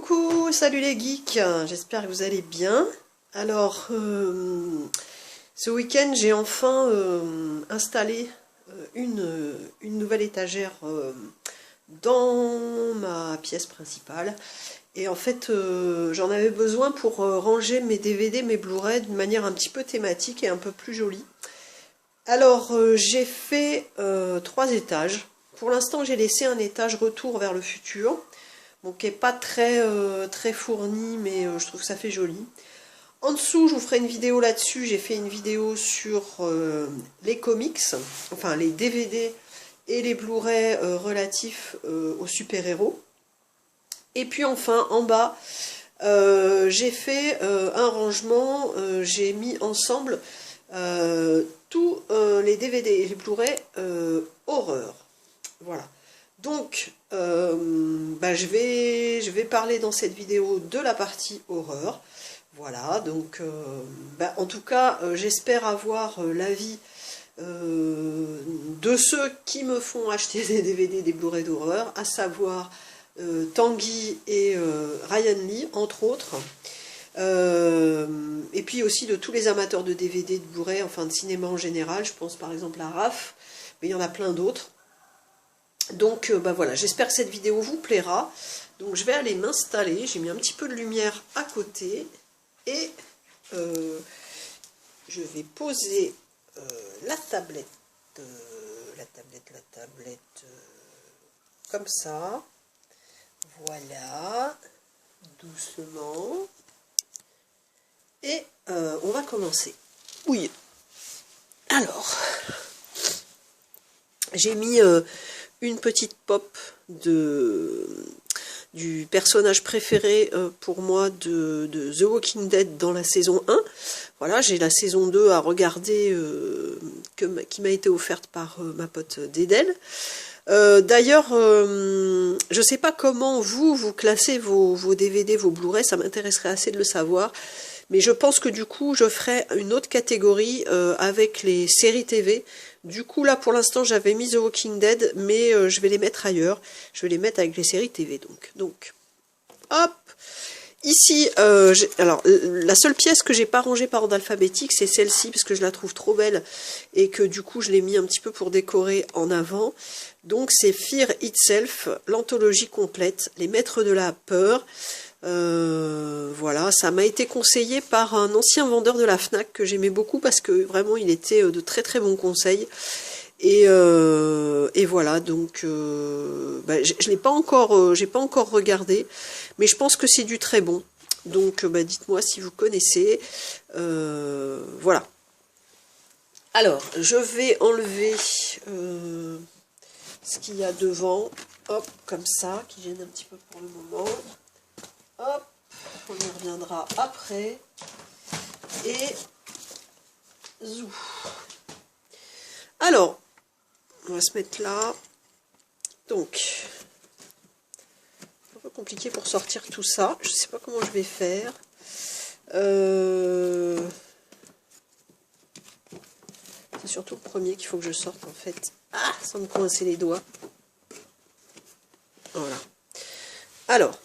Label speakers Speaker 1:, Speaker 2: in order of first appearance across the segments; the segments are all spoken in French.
Speaker 1: Coucou, salut les geeks, j'espère que vous allez bien. Alors, ce week-end, j'ai enfin installé une nouvelle étagère dans ma pièce principale. Et en fait, j'en avais besoin pour ranger mes DVD, mes Blu-ray d'une manière un petit peu thématique et un peu plus jolie. Alors, j'ai fait 3 étages. Pour l'instant, j'ai laissé un étage retour vers le futur. Bon, qui n'est pas très fourni, mais je trouve que ça fait joli. En dessous, je vous ferai une vidéo là-dessus. J'ai fait une vidéo sur les comics, enfin les DVD et les Blu-ray relatifs aux super-héros. Et puis enfin, en bas, j'ai fait un rangement. J'ai mis ensemble tous les DVD et les Blu-ray horreur. Voilà. Donc, je vais parler dans cette vidéo de la partie horreur. Voilà, donc, en tout cas, j'espère avoir l'avis de ceux qui me font acheter des DVD, des Blu-ray d'horreur, à savoir Tanguy et Ryan Lee, entre autres. Et puis aussi de tous les amateurs de DVD, de Blu-ray, enfin de cinéma en général. Je pense par exemple à Raph, mais il y en a plein d'autres. Donc voilà, j'espère que cette vidéo vous plaira. Donc je vais aller m'installer, j'ai mis un petit peu de lumière à côté et je vais poser la tablette comme ça. Voilà, doucement. Et on va commencer. Oui. Alors, j'ai mis une petite pop du personnage préféré pour moi de The Walking Dead dans la saison 1. Voilà, j'ai la saison 2 à regarder qui m'a été offerte par ma pote Dédel. D'ailleurs, je ne sais pas comment vous classez vos DVD, vos Blu-ray, ça m'intéresserait assez de le savoir. Mais je pense que du coup, je ferai une autre catégorie avec les séries TV. Du coup, là, pour l'instant, j'avais mis The Walking Dead, mais je vais les mettre ailleurs. Je vais les mettre avec les séries TV, donc hop. Ici, alors, la seule pièce que j'ai pas rangée par ordre alphabétique, c'est celle-ci, parce que je la trouve trop belle, et que du coup, je l'ai mis un petit peu pour décorer en avant. Donc, c'est Fear Itself, l'anthologie complète, les maîtres de la peur. Voilà, ça m'a été conseillé par un ancien vendeur de la Fnac que j'aimais beaucoup parce que vraiment il était de très bons conseils. Et voilà, donc je l'ai pas encore, j'ai pas encore regardé, mais je pense que c'est du très bon. Donc dites-moi si vous connaissez. Voilà. Alors, je vais enlever ce qu'il y a devant, hop, comme ça, qui gêne un petit peu pour le moment. Hop, on y reviendra après. Et zou. Alors, on va se mettre là. Donc, c'est un peu compliqué pour sortir tout ça. Je ne sais pas comment je vais faire. C'est surtout le premier qu'il faut que je sorte en fait. Ah, sans me coincer les doigts. Voilà. Alors,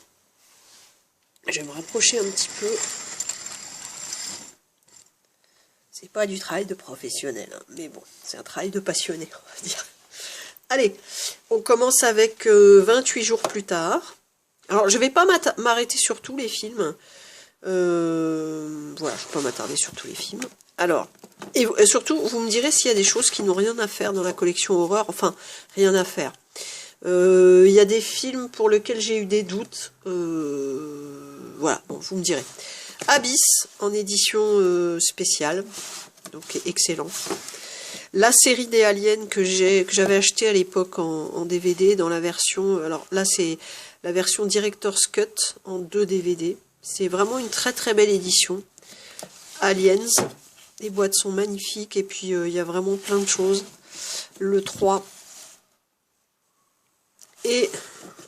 Speaker 1: je vais me rapprocher un petit peu. C'est pas du travail de professionnel, hein, mais bon, c'est un travail de passionné, on va dire. Allez, on commence avec 28 jours plus tard. Alors, je vais pas m'arrêter sur tous les films. Voilà, je ne vais pas m'attarder sur tous les films. Alors, et surtout, vous me direz s'il y a des choses qui n'ont rien à faire dans la collection horreur. Enfin, rien à faire. Il y a des films pour lesquels j'ai eu des doutes. Voilà, bon, vous me direz. Abyss en édition spéciale, donc excellent. La série des aliens que j'avais acheté à l'époque en DVD dans la version. Alors là, c'est la version Director's Cut en 2 DVD. C'est vraiment une très belle édition. Aliens, les boîtes sont magnifiques et puis il y a vraiment plein de choses. Le 3. Et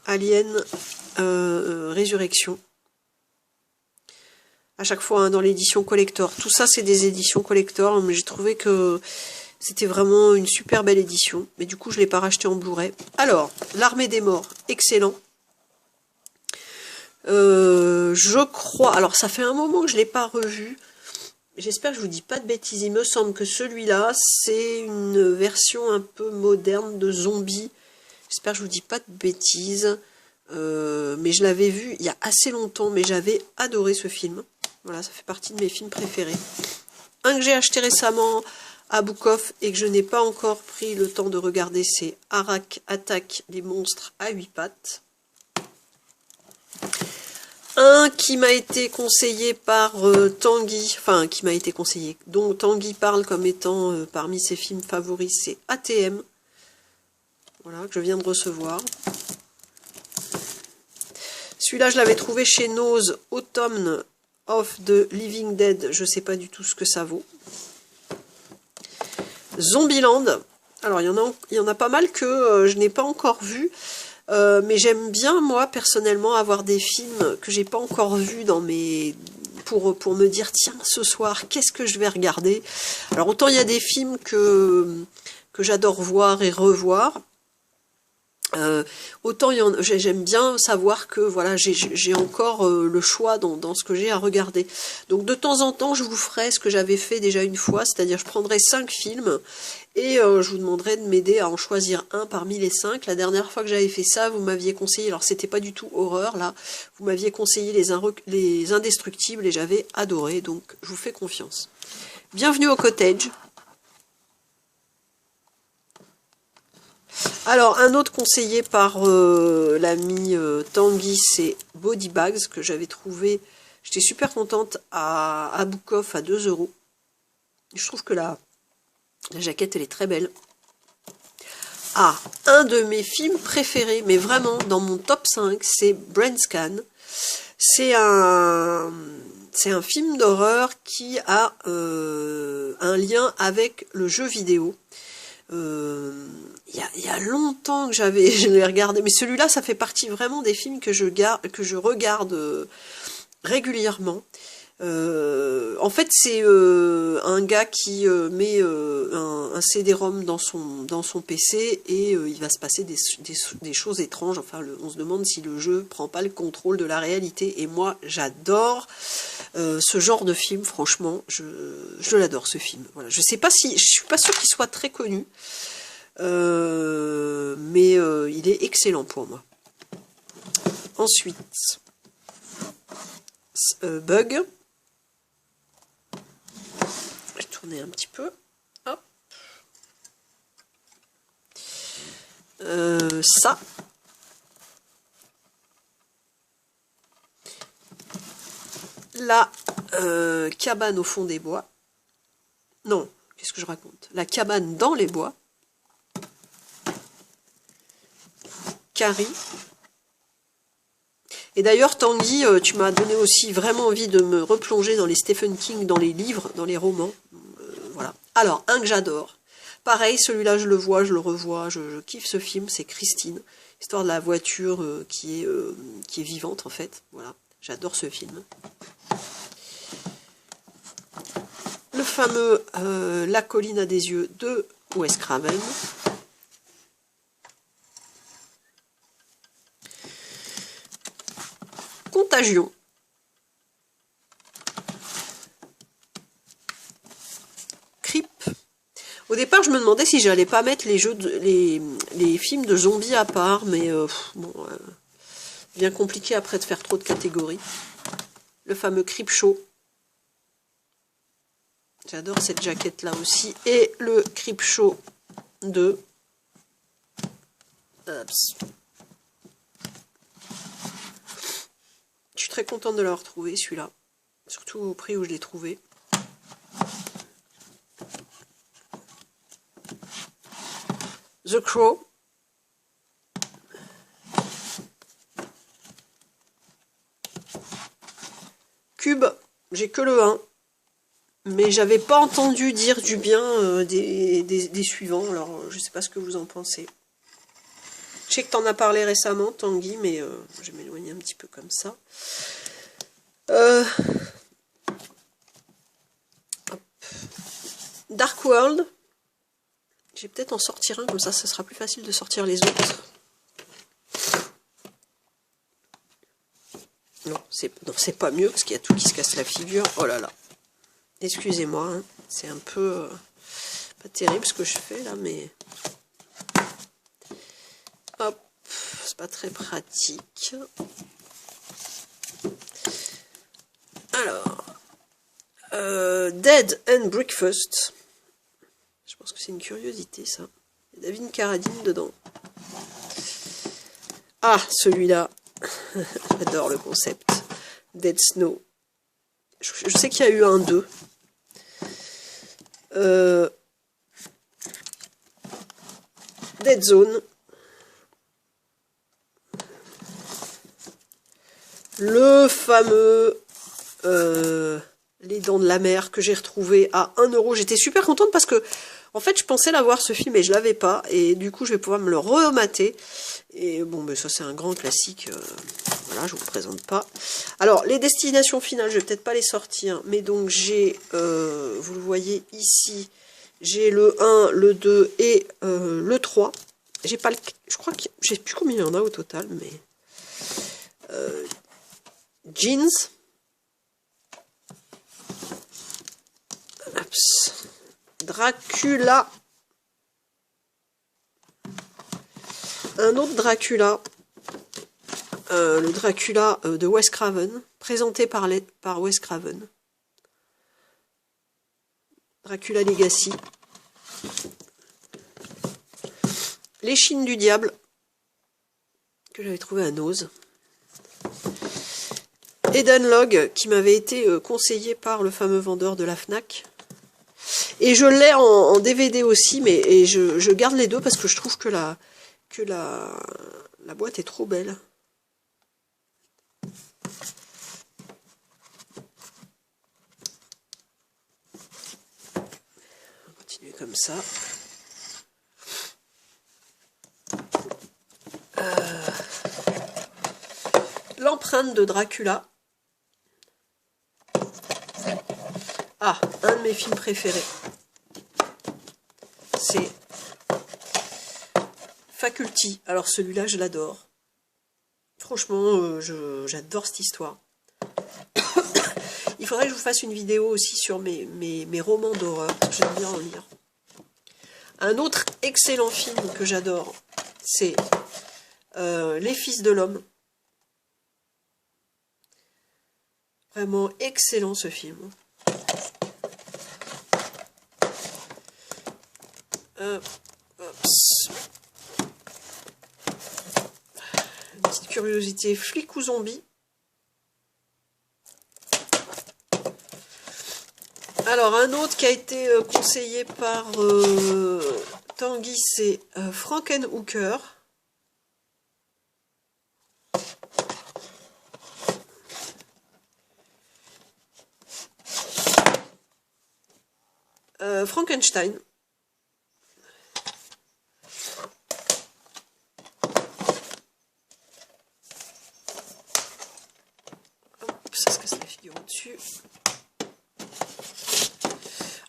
Speaker 1: Alien Résurrection. À chaque fois hein, dans l'édition collector. Tout ça, c'est des éditions collector, mais j'ai trouvé que c'était vraiment une super belle édition. Mais du coup, je ne l'ai pas racheté en Blu-ray. Alors, L'Armée des Morts, excellent. Je crois, alors ça fait un moment que je ne l'ai pas revu. J'espère que je vous dis pas de bêtises. Il me semble que celui-là, c'est une version un peu moderne de Zombie. J'espère que je vous dis pas de bêtises. Mais je l'avais vu il y a assez longtemps, mais j'avais adoré ce film. Voilà, ça fait partie de mes films préférés. Un que j'ai acheté récemment à Book Off et que je n'ai pas encore pris le temps de regarder, c'est Arak Attaque les monstres à 8 pattes. Un qui m'a été conseillé par Tanguy, enfin qui m'a été conseillé, dont Tanguy parle comme étant parmi ses films favoris, c'est ATM. Voilà, que je viens de recevoir. Celui-là, je l'avais trouvé chez Nose, Autumn of the Living Dead. Je ne sais pas du tout ce que ça vaut. Zombieland. Alors, il y en a pas mal que je n'ai pas encore vu. Mais j'aime bien, moi, personnellement, avoir des films que j'ai pas encore vus dans mes... pour me dire, tiens, ce soir, qu'est-ce que je vais regarder? Alors, autant il y a des films que j'adore voir et revoir. Autant j'aime bien savoir que voilà, j'ai encore le choix dans ce que j'ai à regarder. Donc de temps en temps, je vous ferai ce que j'avais fait déjà une fois, c'est-à-dire je prendrai 5 films et je vous demanderai de m'aider à en choisir un parmi les 5. La dernière fois que j'avais fait ça, vous m'aviez conseillé, alors c'était pas du tout horreur là, vous m'aviez conseillé les Indestructibles et j'avais adoré, donc je vous fais confiance. Bienvenue au cottage. Alors, un autre conseillé par l'ami Tanguy, c'est Body Bags, que j'avais trouvé, j'étais super contente, à Book Off à 2 €. Je trouve que la jaquette, elle est très belle. Ah, un de mes films préférés, mais vraiment dans mon top 5, c'est Brain Scan. C'est un film d'horreur qui a un lien avec le jeu vidéo. Il y a longtemps que je l'ai regardé, mais celui-là, ça fait partie vraiment des films que je regarde régulièrement. En fait, c'est un gars qui met un CD-ROM dans son PC et il va se passer des choses étranges. Enfin, on se demande si le jeu prend pas le contrôle de la réalité. Et moi, j'adore ce genre de film. Franchement, je l'adore ce film. Voilà. Je suis pas sûre qu'il soit très connu, mais il est excellent pour moi. Ensuite, Bug. Je vais tourner un petit peu. Hop. Ça. La cabane au fond des bois. Non, qu'est-ce que je raconte? La cabane dans les bois. Carrie. Et d'ailleurs, Tanguy, tu m'as donné aussi vraiment envie de me replonger dans les Stephen King, dans les livres, dans les romans. Voilà. Alors, un que j'adore. Pareil, celui-là, je le vois, je le revois, je kiffe ce film, c'est Christine. Histoire de la voiture qui est vivante, en fait. Voilà, j'adore ce film. Le fameux La colline à des yeux de Wes Craven. Contagion. Creep. Au départ, je me demandais si j'allais pas mettre les films de zombies à part, mais bon, bien compliqué après de faire trop de catégories. Le fameux Creepshow. J'adore cette jaquette là aussi. Et le Creepshow 2. Ups. Je suis très contente de l'avoir retrouvé celui-là. Surtout au prix où je l'ai trouvé. The Crow. Cube, j'ai que le 1. Mais j'avais pas entendu dire du bien des suivants, alors je sais pas ce que vous en pensez. Je sais que t'en as parlé récemment, Tanguy, mais je vais m'éloigner un petit peu comme ça. Dark World. Je vais peut-être en sortir un, comme ça sera plus facile de sortir les autres. Non, c'est pas mieux, parce qu'il y a tout qui se casse la figure. Oh là là. Excusez-moi, hein. C'est un peu... pas terrible ce que je fais là, mais... Hop, c'est pas très pratique. Alors... Dead and Breakfast. Je pense que c'est une curiosité, ça. Il y a David Carradine dedans. Ah, celui-là. J'adore le concept. Dead Snow. Je sais qu'il y a eu un 2. Dead Zone. Le fameux Les Dents de la Mer que j'ai retrouvé à 1 €. J'étais super contente parce que en fait je pensais l'avoir ce film et je l'avais pas, et du coup je vais pouvoir me le remater. Et bon, mais ça c'est un grand classique, voilà, je vous le présente pas. Alors les destinations finales, je vais peut-être pas les sortir, mais donc j'ai, vous le voyez ici, j'ai le 1, le 2 et le 3. J'ai pas le, je crois que je sais plus combien il y en a au total, mais Jeans. Ups. Dracula. Un autre Dracula. Le Dracula de Wes Craven. Présenté par Wes Craven. Dracula Legacy. Les Chines du Diable. Que j'avais trouvé à Nose. Eden Log, qui m'avait été conseillé par le fameux vendeur de la Fnac. Et je l'ai en DVD aussi, mais je garde les deux parce que je trouve que la boîte est trop belle. On va continuer comme ça. L'empreinte de Dracula. Ah, un de mes films préférés. C'est Faculty. Alors celui-là, je l'adore. Franchement, j'adore cette histoire. Il faudrait que je vous fasse une vidéo aussi sur mes romans d'horreur. J'aime bien en lire. Un autre excellent film que j'adore, c'est Les Fils de l'Homme. Vraiment excellent ce film. Une petite curiosité, Flic ou Zombie. Alors un autre qui a été conseillé par Tanguy, c'est Frankenhooker. Frankenstein. Ça se casse la figure au-dessus.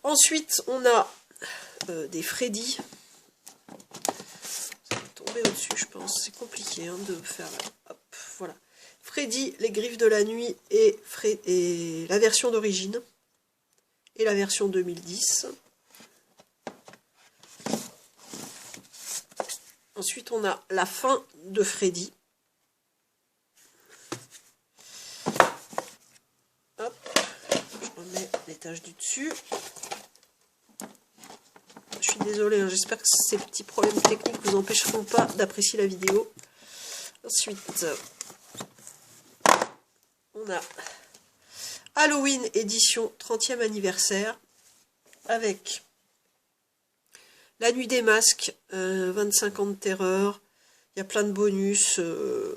Speaker 1: Ensuite, on a des Freddy. Ça va tomber au-dessus, je pense. C'est compliqué hein, de faire... Hop, voilà. Freddy, les Griffes de la Nuit et la version d'origine. Et la version 2010. Ensuite, on a la fin de Freddy. Hop, je remets les taches du dessus. Je suis désolée, hein, j'espère que ces petits problèmes techniques ne vous empêcheront pas d'apprécier la vidéo. Ensuite, on a Halloween édition 30e anniversaire avec La Nuit des Masques, 25 ans de terreur, il y a plein de bonus,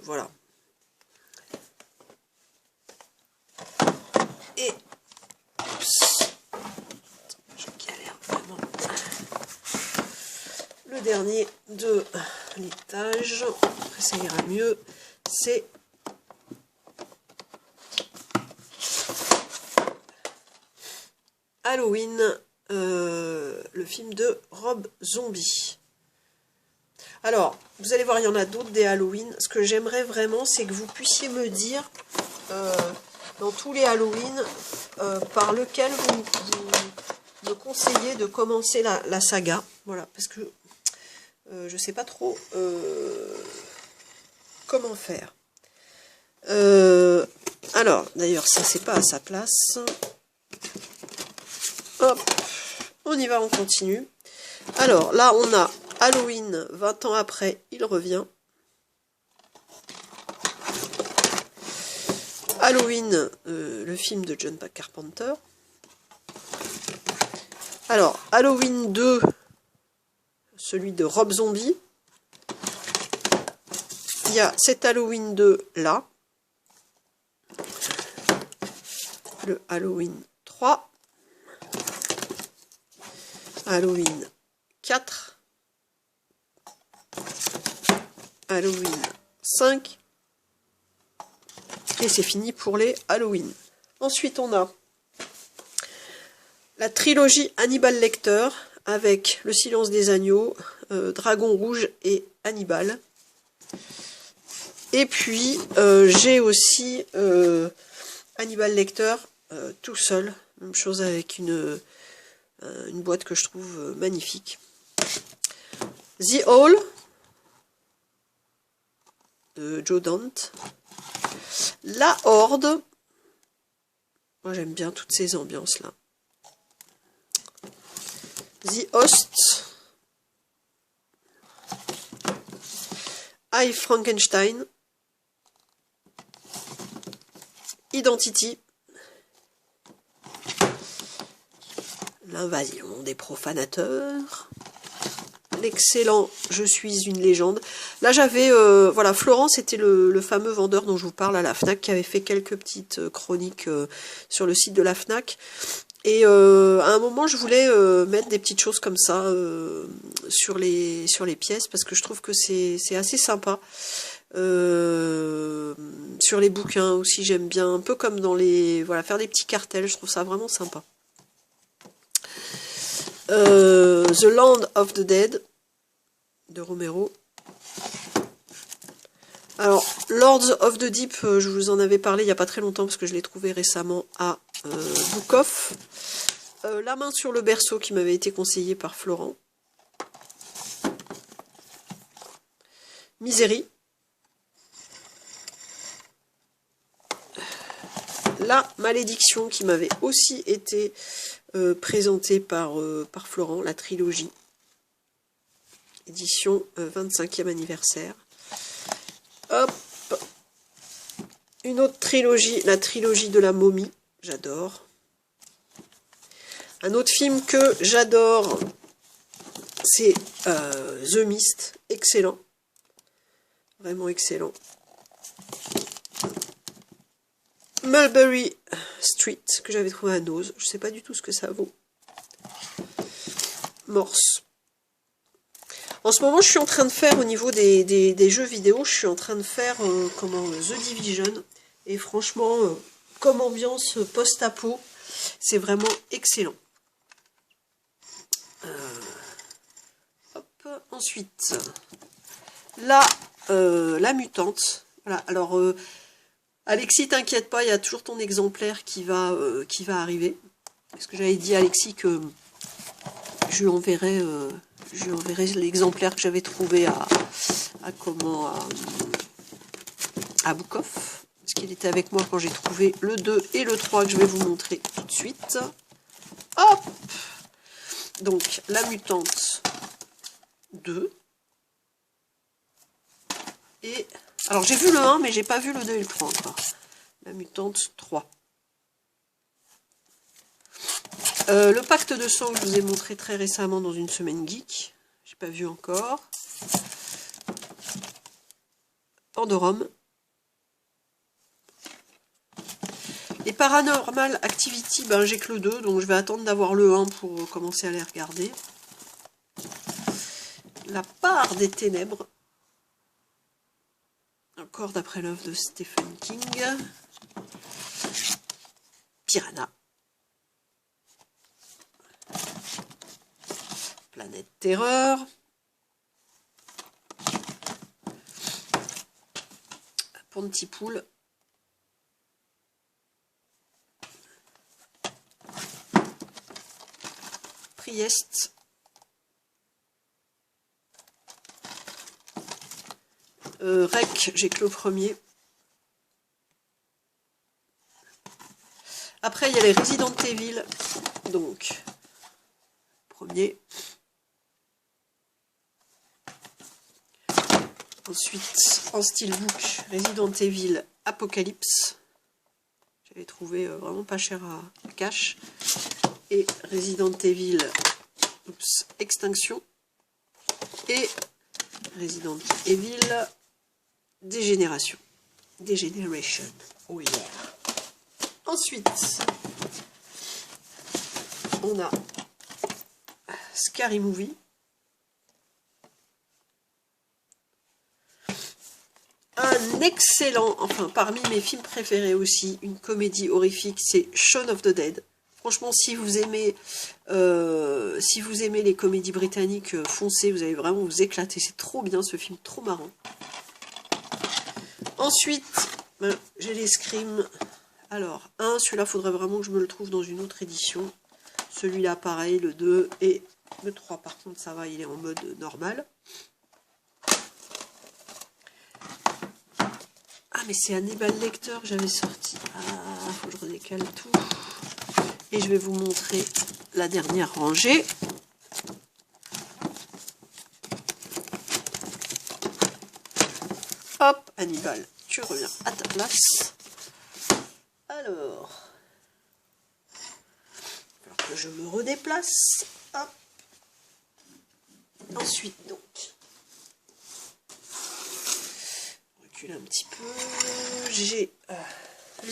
Speaker 1: voilà. Et je galère vraiment. Le dernier de l'étage, après ça ira mieux, c'est Halloween, le film de Rob Zombie. Alors, vous allez voir, il y en a d'autres des Halloween. Ce que j'aimerais vraiment, c'est que vous puissiez me dire dans tous les Halloween par lequel vous me conseillez de commencer la saga. Voilà, parce que je ne sais pas trop comment faire. Alors, d'ailleurs, ça c'est pas à sa place. Hop, on y va, on continue. Alors, là, on a Halloween, 20 ans après, il revient. Halloween, le film de John Carpenter. Alors, Halloween 2, celui de Rob Zombie. Il y a cet Halloween 2 là. Le Halloween 3. Halloween 4. Halloween 5. Et c'est fini pour les Halloween. Ensuite, on a la trilogie Hannibal Lecter avec Le Silence des Agneaux, Dragon Rouge et Hannibal. Et puis, j'ai aussi Hannibal Lecter tout seul. Même chose avec une boîte que je trouve magnifique. The Hall de Joe Dante. La Horde. Moi j'aime bien toutes ces ambiances là. The Host. I Frankenstein. Identity. L'invasion des profanateurs. L'excellent Je suis une légende. Là j'avais, voilà, Florent, c'était le fameux vendeur dont je vous parle à la FNAC, qui avait fait quelques petites chroniques sur le site de la FNAC. Et à un moment je voulais mettre des petites choses comme ça sur les pièces, parce que je trouve que c'est assez sympa. Sur les bouquins aussi j'aime bien, un peu comme dans les... Voilà, faire des petits cartels, je trouve ça vraiment sympa. The Land of the Dead de Romero. Alors, Lords of the Deep, je vous en avais parlé il n'y a pas très longtemps parce que je l'ai trouvé récemment à Book Off. La main sur le berceau qui m'avait été conseillé par Florent. Misery. La Malédiction qui m'avait aussi été présentée par Florent, la trilogie. Édition 25e anniversaire. Hop. Une autre trilogie, la trilogie de la momie. J'adore. Un autre film que j'adore, c'est The Mist. Excellent. Vraiment excellent. Mulberry Street, que j'avais trouvé à Nose. Je ne sais pas du tout ce que ça vaut. Morse. En ce moment, je suis en train de faire, au niveau des jeux vidéo, je suis en train de faire The Division. Et franchement, comme ambiance post-apo, c'est vraiment excellent. Hop, ensuite, là, la mutante. Voilà, alors, Alexis, t'inquiète pas, il y a toujours ton exemplaire qui va arriver. Parce que j'avais dit à Alexis que je lui enverrai l'exemplaire que j'avais trouvé à Book Off. Parce qu'il était avec moi quand j'ai trouvé le 2 et le 3 que je vais vous montrer tout de suite. Hop! Donc, la mutante 2. Et... alors, j'ai vu le 1, mais j'ai pas vu le 2 et le 3 encore. La mutante 3. Le pacte de sang que je vous ai montré très récemment dans une semaine geek. J'ai pas vu encore. Hors de Rome. Et Paranormal Activity, ben, j'ai que le 2, donc je vais attendre d'avoir le 1 pour commencer à les regarder. La part des ténèbres. Encore d'après l'œuvre de Stephen King. Piranha. Planète Terreur. Pontypool. Priest. Rec, j'ai que le premier. Après, il y a les Resident Evil. Donc, premier. Ensuite, en steelbook, Resident Evil Apocalypse. J'avais trouvé vraiment pas cher à cash. Et Resident Evil Extinction. Et Resident Evil Dégénération. Degeneration. Oh yeah. Ensuite, on a Scary Movie. Un excellent, enfin parmi mes films préférés aussi, une comédie horrifique, c'est Shaun of the Dead. Franchement, si vous aimez les comédies britanniques, foncez, vous allez vraiment vous éclater. C'est trop bien ce film, trop marrant. Ensuite, j'ai les Scream. Alors, celui-là, faudrait vraiment que je me le trouve dans une autre édition. Celui-là, pareil, le 2 et le 3, par contre, ça va, il est en mode normal. Ah, mais c'est Hannibal Lecter que j'avais sorti. Ah, faut que je redécale tout. Et je vais vous montrer la dernière rangée. Hop, Hannibal, tu reviens à ta place. Alors que je me redéplace. Hop. Ensuite, donc, on recule un petit peu. J'ai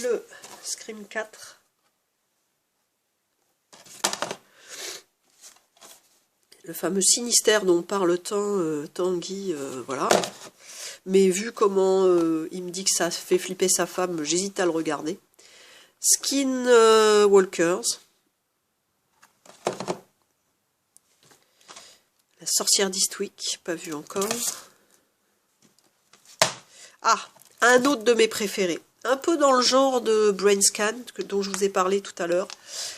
Speaker 1: le Scream 4. Le fameux Sinister dont parle tant Tanguy, voilà. Mais vu comment il me dit que ça fait flipper sa femme, j'hésite à le regarder. Skinwalkers. La sorcière d'Eastwick, pas vu encore. Ah, un autre de mes préférés. Un peu dans le genre de Brainscan, dont je vous ai parlé tout à l'heure.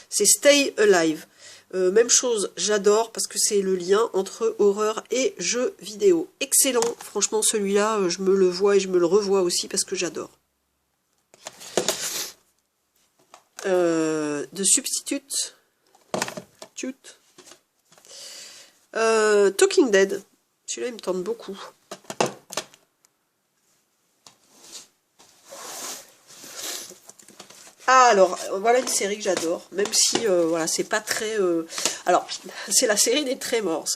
Speaker 1: C'est Stay Alive. Même chose, j'adore parce que c'est le lien entre horreur et jeux vidéo. Excellent, franchement celui-là, je me le vois et je me le revois aussi parce que j'adore. De Substitute. Talking Dead. Celui-là, il me tente beaucoup. Ah, alors, voilà une série que j'adore, même si, voilà, c'est pas très... Alors, c'est la série des Tremors.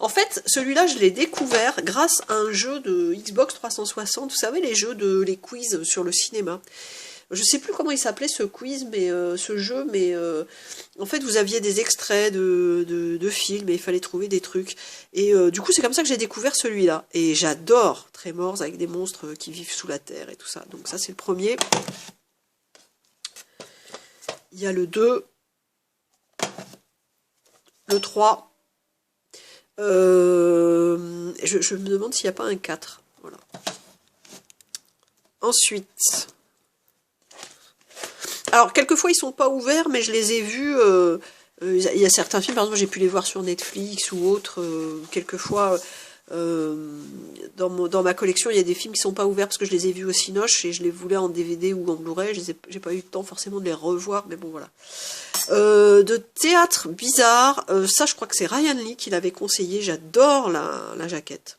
Speaker 1: En fait, celui-là, je l'ai découvert grâce à un jeu de Xbox 360, vous savez, les quiz sur le cinéma. Je sais plus comment il s'appelait ce quiz, mais ce jeu, mais en fait, vous aviez des extraits de films et il fallait trouver des trucs. Et du coup, c'est comme ça que j'ai découvert celui-là. Et j'adore Tremors avec des monstres qui vivent sous la terre et tout ça. Donc ça, c'est le premier. Il y a le 2, le 3. Je me demande s'il n'y a pas un 4. Voilà. Ensuite... Alors, quelquefois, ils sont pas ouverts, mais je les ai vus. Il y a certains films, par exemple, j'ai pu les voir sur Netflix ou autre. Quelquefois, dans ma collection, il y a des films qui sont pas ouverts parce que je les ai vus au Cinoche et je les voulais en DVD ou en Blu-ray. J'ai pas eu le temps forcément de les revoir, mais bon, voilà. De théâtre bizarre, ça, je crois que c'est Ryan Lee qui l'avait conseillé. J'adore la jaquette.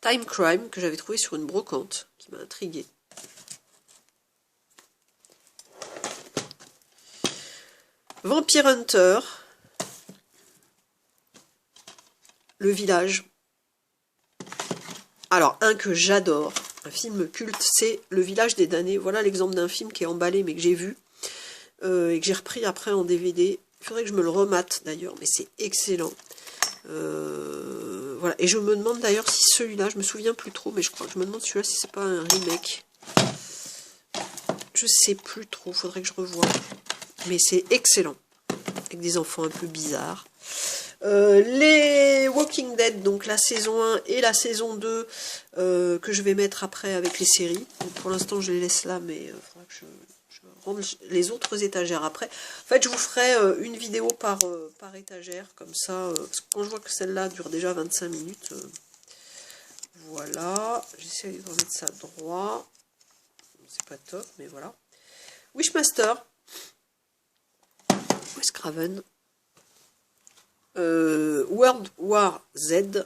Speaker 1: Time Crime, que j'avais trouvé sur une brocante, qui m'a intriguée. Vampire Hunter, Le Village. Alors, un que j'adore, un film culte, c'est Le Village des damnés. Voilà l'exemple d'un film qui est emballé, mais que j'ai vu, et que j'ai repris après en DVD. Il faudrait que je me le remate d'ailleurs, mais c'est excellent. Voilà. Et je me demande d'ailleurs si celui-là, je me souviens plus trop, mais je crois que je me demande celui-là si c'est pas un remake. Je sais plus trop, faudrait que je revoie. Mais c'est excellent, avec des enfants un peu bizarres. Les Walking Dead, donc la saison 1 et la saison 2, que je vais mettre après avec les séries. Donc pour l'instant, je les laisse là, mais il faudra que je prendre les autres étagères après. En fait, je vous ferai une vidéo par étagère, comme ça, parce que quand je vois que celle-là dure déjà 25 minutes, voilà, j'essaie de remettre ça droit, c'est pas top, mais voilà. Wishmaster, Wes Craven, World War Z,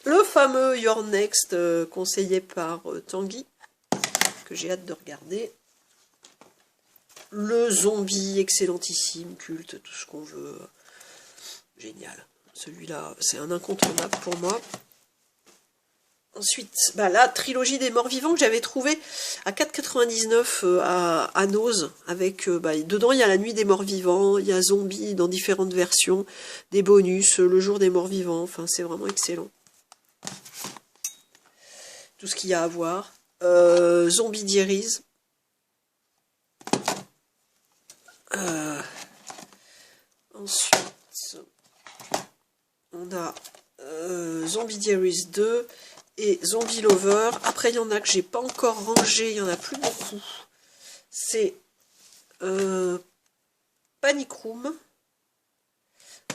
Speaker 1: le fameux Your Next conseillé par Tanguy, que j'ai hâte de regarder. Le zombie excellentissime, culte, tout ce qu'on veut. Génial. Celui-là, c'est un incontournable pour moi. Ensuite, bah, la trilogie des morts vivants que j'avais trouvé à 4,99 à Nose. Avec, dedans, il y a la nuit des morts vivants, il y a Zombie dans différentes versions, des bonus, le jour des morts vivants. Enfin, c'est vraiment excellent. Tout ce qu'il y a à voir. Zombie Diaries. Ensuite, on a Zombie Diaries 2 et Zombie Lover. Après, il y en a que j'ai pas encore rangé, il y en a plus beaucoup. C'est Panic Room,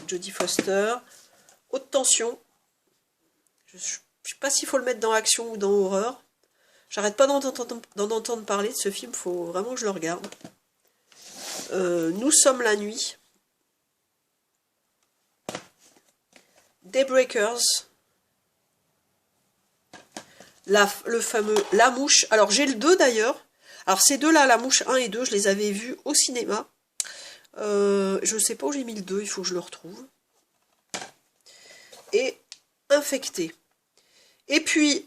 Speaker 1: Jodie Foster, Haute Tension. Je sais pas s'il faut le mettre dans action ou dans horreur. J'arrête pas d'en entendre parler de ce film, faut vraiment que je le regarde. Nous sommes la nuit. Daybreakers. Le fameux La Mouche. Alors j'ai le 2 d'ailleurs. Alors ces deux-là, La Mouche 1 et 2, je les avais vus au cinéma. Je sais pas où j'ai mis le 2, il faut que je le retrouve. Et Infecté. Et puis,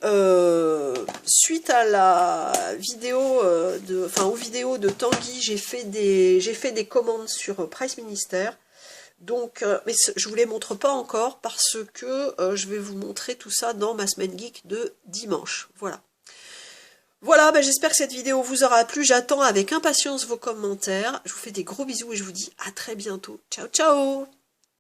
Speaker 1: suite à la vidéo, aux vidéos de Tanguy, j'ai fait des commandes sur Price Minister. Donc, mais je vous les montre pas encore parce que je vais vous montrer tout ça dans ma semaine geek de dimanche. Voilà. Voilà, j'espère que cette vidéo vous aura plu. J'attends avec impatience vos commentaires. Je vous fais des gros bisous et je vous dis à très bientôt. Ciao, ciao!